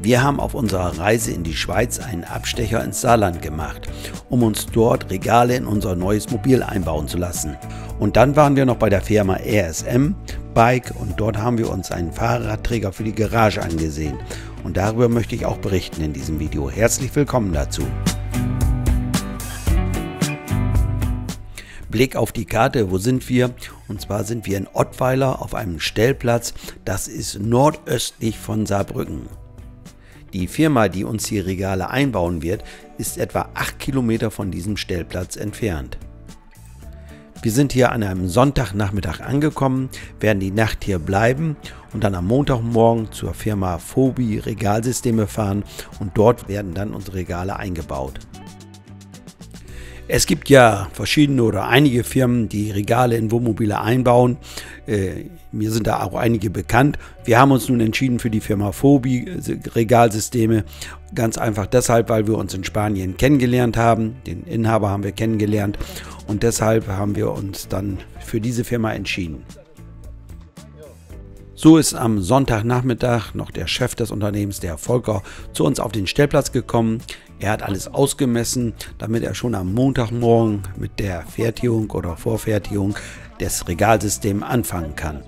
Wir haben auf unserer Reise in die Schweiz einen Abstecher ins Saarland gemacht, um uns dort Regale in unser neues Mobil einbauen zu lassen. Und dann waren wir noch bei der Firma RSM Bike und dort haben wir uns einen Fahrradträger für die Garage angesehen. Und darüber möchte ich auch berichten in diesem Video. Herzlich willkommen dazu. Blick auf die Karte, wo sind wir? Und zwar sind wir in Ottweiler auf einem Stellplatz, das ist nordöstlich von Saarbrücken. Die Firma, die uns die Regale einbauen wird, ist etwa 8 Kilometer von diesem Stellplatz entfernt. Wir sind hier an einem Sonntagnachmittag angekommen, werden die Nacht hier bleiben und dann am Montagmorgen zur Firma Fobi Regalsysteme fahren und dort werden dann unsere Regale eingebaut. Es gibt ja verschiedene oder einige Firmen, die Regale in Wohnmobile einbauen. Mir sind da auch einige bekannt. Wir haben uns nun entschieden für die Firma Fobi Regalsysteme. Ganz einfach deshalb, weil wir uns in Spanien kennengelernt haben. Den Inhaber haben wir kennengelernt und deshalb haben wir uns dann für diese Firma entschieden. So ist am Sonntagnachmittag noch der Chef des Unternehmens, der Volker, zu uns auf den Stellplatz gekommen. Er hat alles ausgemessen, damit er schon am Montagmorgen mit der Fertigung oder Vorfertigung des Regalsystems anfangen kann.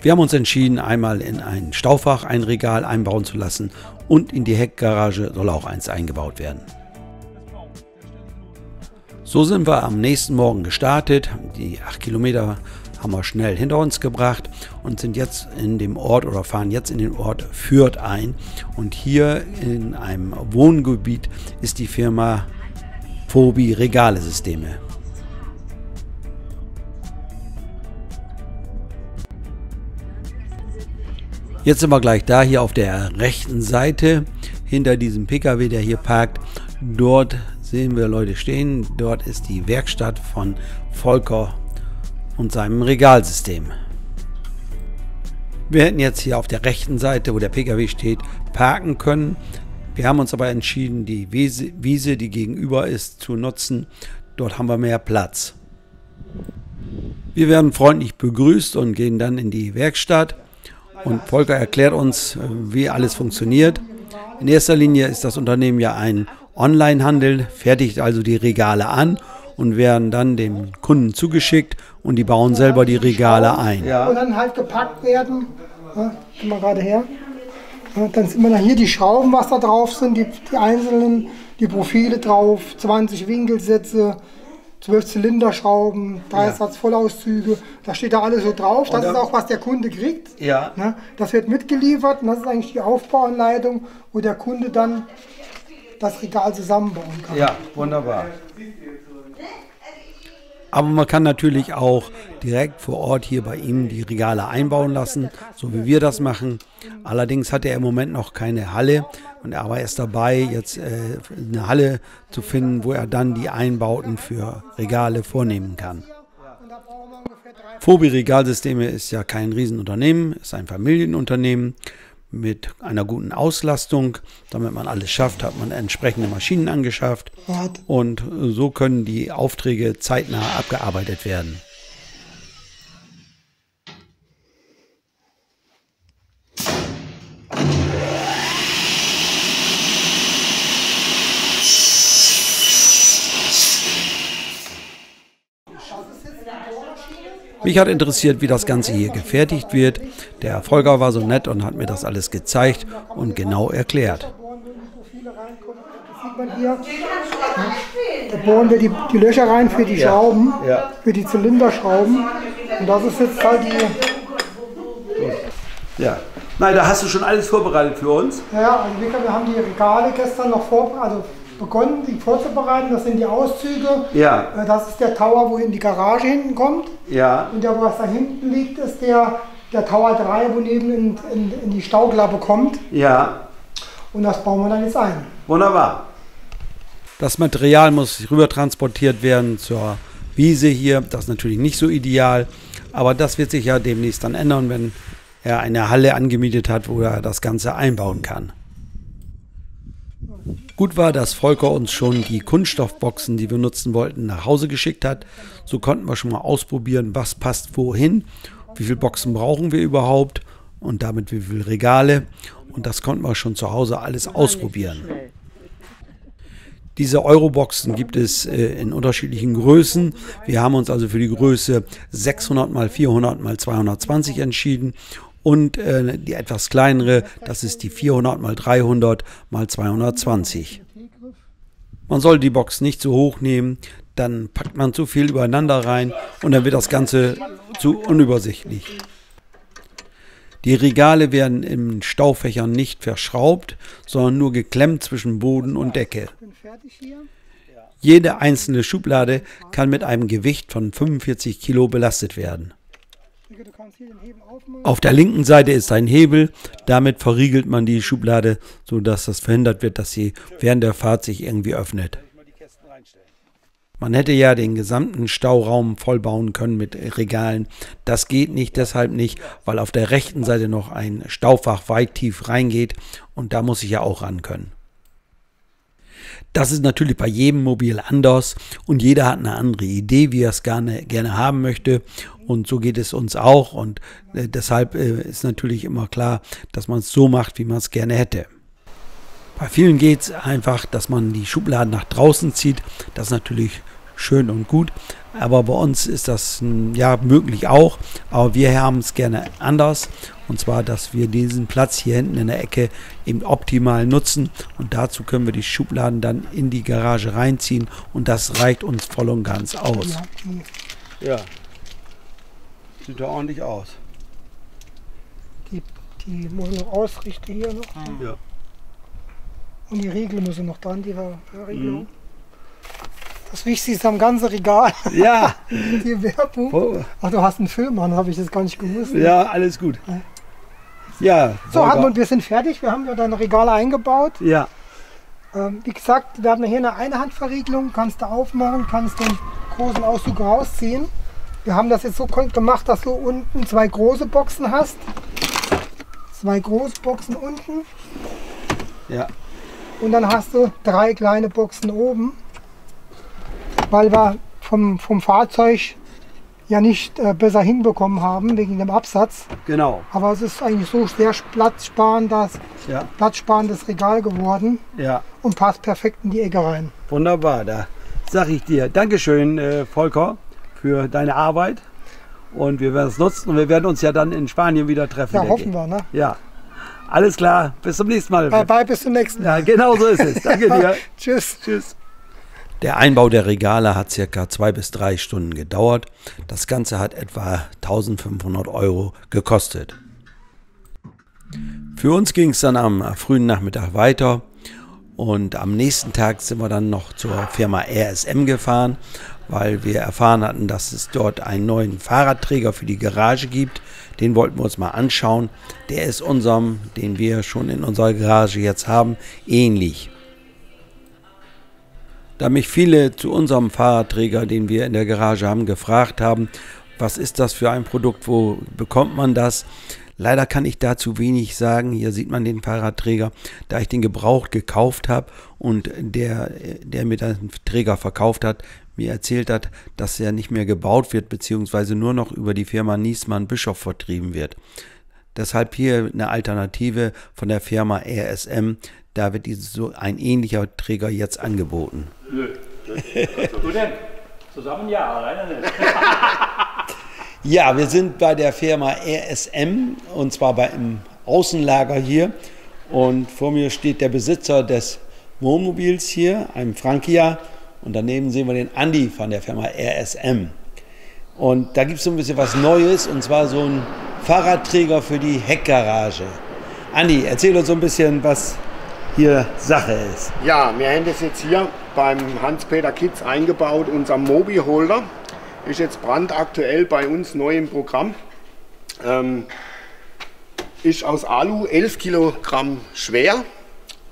Wir haben uns entschieden, einmal in ein Staufach ein Regal einbauen zu lassen und in die Heckgarage soll auch eins eingebaut werden. So sind wir am nächsten Morgen gestartet. Die 8 Kilometer haben wir schnell hinter uns gebracht und sind jetzt in dem Ort oder fahren jetzt in den Ort Fürth ein. Und hier in einem Wohngebiet ist die Firma Fobi Regalsysteme. Jetzt sind wir gleich da, hier auf der rechten Seite, hinter diesem PKW, der hier parkt. Dort sehen wir Leute stehen. Dort ist die Werkstatt von Volker und seinem Regalsystem. Wir hätten jetzt hier auf der rechten Seite, wo der PKW steht, parken können. Wir haben uns aber entschieden, die Wiese, die gegenüber ist, zu nutzen. Dort haben wir mehr Platz. Wir werden freundlich begrüßt und gehen dann in die Werkstatt. Und Volker erklärt uns, wie alles funktioniert. In erster Linie ist das Unternehmen ja ein Onlinehandel, fertigt also die Regale an und werden dann dem Kunden zugeschickt und die bauen selber die Regale ein. Ja. Und dann halt gepackt werden. Ja, gehen wir gerade her. Ja, dann sind wir hier die Schrauben, was da drauf sind, die einzelnen, die Profile drauf, 20 Winkelsätze, 12 Zylinderschrauben, 3 Satz Vollauszüge. Da steht da alles so drauf. Das ist auch, was der Kunde kriegt. Ja. Ja, das wird mitgeliefert und das ist eigentlich die Aufbauanleitung, wo der Kunde dann das Regal zusammenbauen kann. Ja, wunderbar. Aber man kann natürlich auch direkt vor Ort hier bei ihm die Regale einbauen lassen, so wie wir das machen. Allerdings hat er im Moment noch keine Halle und er war erst dabei, jetzt eine Halle zu finden, wo er dann die Einbauten für Regale vornehmen kann. Fobi Regalsysteme ist ja kein Riesenunternehmen, ist ein Familienunternehmen mit einer guten Auslastung. Damit man alles schafft, hat man entsprechende Maschinen angeschafft und so können die Aufträge zeitnah abgearbeitet werden. Mich hat interessiert, wie das Ganze hier gefertigt wird. Der Volker war so nett und hat mir das alles gezeigt und genau erklärt. Da bohren wir die Löcher rein für die Schrauben, für die Zylinderschrauben. Und das ist jetzt halt die... Ja. Nein, da hast du schon alles vorbereitet für uns. Ja, also wir haben die Regale gestern noch begonnen, die vorzubereiten. Das sind die Auszüge. Ja. Das ist der Tower, wo in die Garage hinten kommt. Ja. Und der, was da hinten liegt, ist der Tower 3, wo neben in die Stauklappe kommt. Ja. Und das bauen wir dann jetzt ein. Wunderbar. Das Material muss rüber transportiert werden zur Wiese hier. Das ist natürlich nicht so ideal. Aber das wird sich ja demnächst dann ändern, wenn er eine Halle angemietet hat, wo er das Ganze einbauen kann. Gut war, dass Volker uns schon die Kunststoffboxen, die wir nutzen wollten, nach Hause geschickt hat. So konnten wir schon mal ausprobieren, was passt wohin, wie viele Boxen brauchen wir überhaupt und damit wie viele Regale. und das konnten wir schon zu Hause alles ausprobieren. Diese Euroboxen gibt es in unterschiedlichen Größen. Wir haben uns also für die Größe 600 x 400 x 220 entschieden. Und die etwas kleinere, das ist die 400 x 300 x 220. Man soll die Box nicht zu hoch nehmen, dann packt man zu viel übereinander rein und dann wird das Ganze zu unübersichtlich. Die Regale werden in Staufächern nicht verschraubt, sondern nur geklemmt zwischen Boden und Decke. Jede einzelne Schublade kann mit einem Gewicht von 45 Kilo belastet werden. Auf der linken Seite ist ein Hebel, damit verriegelt man die Schublade, sodass das verhindert wird, dass sie während der Fahrt sich irgendwie öffnet. Man hätte ja den gesamten Stauraum vollbauen können mit Regalen. Das geht nicht, deshalb nicht, weil auf der rechten Seite noch ein Staufach weit tief reingeht und da muss ich ja auch ran können. Das ist natürlich bei jedem Mobil anders und jeder hat eine andere Idee, wie er es gerne haben möchte und so geht es uns auch und deshalb ist natürlich immer klar, dass man es so macht, wie man es gerne hätte. Bei vielen geht es einfach, dass man die Schubladen nach draußen zieht, das ist natürlich schön und gut, aber bei uns ist das ja möglich auch, aber wir haben es gerne anders und zwar, dass wir diesen Platz hier hinten in der Ecke eben optimal nutzen und dazu können wir die Schubladen dann in die Garage reinziehen und das reicht uns voll und ganz aus. Ja, sieht ja ordentlich aus. Die muss ich noch ausrichten hier noch. Ja. Und die Riegel müssen noch dran, die Verriegelung. Das Wichtigste ist am ganzen Regal. Ja. Die Werbung. Ach, du hast einen Film an, habe ich das gar nicht gewusst. Ja, alles gut. Ja. So, Hartmut, wir sind fertig. Wir haben ja deine Regale eingebaut. Ja. Wie gesagt, wir haben hier eine Einhandverriegelung. Kannst du aufmachen, kannst den großen Auszug rausziehen. Wir haben das jetzt so gemacht, dass du unten zwei große Boxen hast. Zwei große Boxen unten. Ja. Und dann hast du drei kleine Boxen oben, weil wir vom Fahrzeug ja nicht besser hinbekommen haben, wegen dem Absatz. Genau. Aber es ist eigentlich so sehr platzsparendes Regal geworden und passt perfekt in die Ecke rein. Wunderbar, da sage ich dir Dankeschön, Volker, für deine Arbeit. Und wir werden es nutzen und wir werden uns ja dann in Spanien wieder treffen. Ja, hoffen wir, ne? Ja. Alles klar, bis zum nächsten Mal. Bye, bis zum nächsten Mal. Ja, genau so ist es. Danke dir. Tschüss. Tschüss. Der Einbau der Regale hat ca. 2 bis 3 Stunden gedauert. Das Ganze hat etwa 1.500 € gekostet. Für uns ging es dann am frühen Nachmittag weiter und am nächsten Tag sind wir dann noch zur Firma RSM gefahren, weil wir erfahren hatten, dass es dort einen neuen Fahrradträger für die Garage gibt. Den wollten wir uns mal anschauen. Der ist unserem, den wir schon in unserer Garage jetzt haben, ähnlich. Da mich viele zu unserem Fahrradträger, den wir in der Garage haben, gefragt haben, was ist das für ein Produkt, wo bekommt man das? Leider kann ich dazu wenig sagen. Hier sieht man den Fahrradträger, da ich den gebraucht gekauft habe und der mir den Träger verkauft hat, mir erzählt hat, dass er nicht mehr gebaut wird, beziehungsweise nur noch über die Firma Niesmann Bischof vertrieben wird. Deshalb hier eine Alternative von der Firma RSM. Da wird so ein ähnlicher Träger jetzt angeboten. Nö. Du denn? Zusammen ja, alleine nicht. Ja, wir sind bei der Firma RSM und zwar im Außenlager hier. Und vor mir steht der Besitzer des Wohnmobils hier, einem Frankia. Und daneben sehen wir den Andi von der Firma RSM. Und da gibt es so ein bisschen was Neues, und zwar so ein Fahrradträger für die Heckgarage. Andi, erzähl uns so ein bisschen, was hier Sache ist. Ja, wir haben das jetzt hier beim Hans-Peter Kitz eingebaut, unser Mobi-Holder. Ist jetzt brandaktuell bei uns neu im Programm. Ist aus Alu, 11 Kilogramm schwer.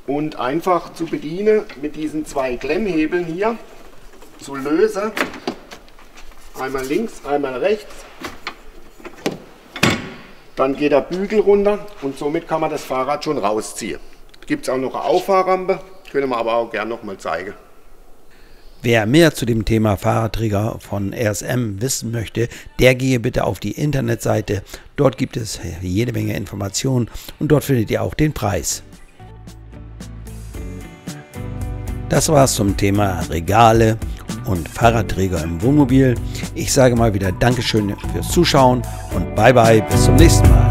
Und einfach zu bedienen mit diesen zwei Klemmhebeln hier zu lösen. Einmal links, einmal rechts. Dann geht der Bügel runter und somit kann man das Fahrrad schon rausziehen. Gibt es auch noch eine Auffahrrampe, können wir aber auch gerne noch mal zeigen. Wer mehr zu dem Thema Fahrradträger von RSM wissen möchte, der gehe bitte auf die Internetseite. Dort gibt es jede Menge Informationen und dort findet ihr auch den Preis. Das war's zum Thema Regale und Fahrradträger im Wohnmobil. Ich sage mal wieder Dankeschön fürs Zuschauen und bye bye, bis zum nächsten Mal.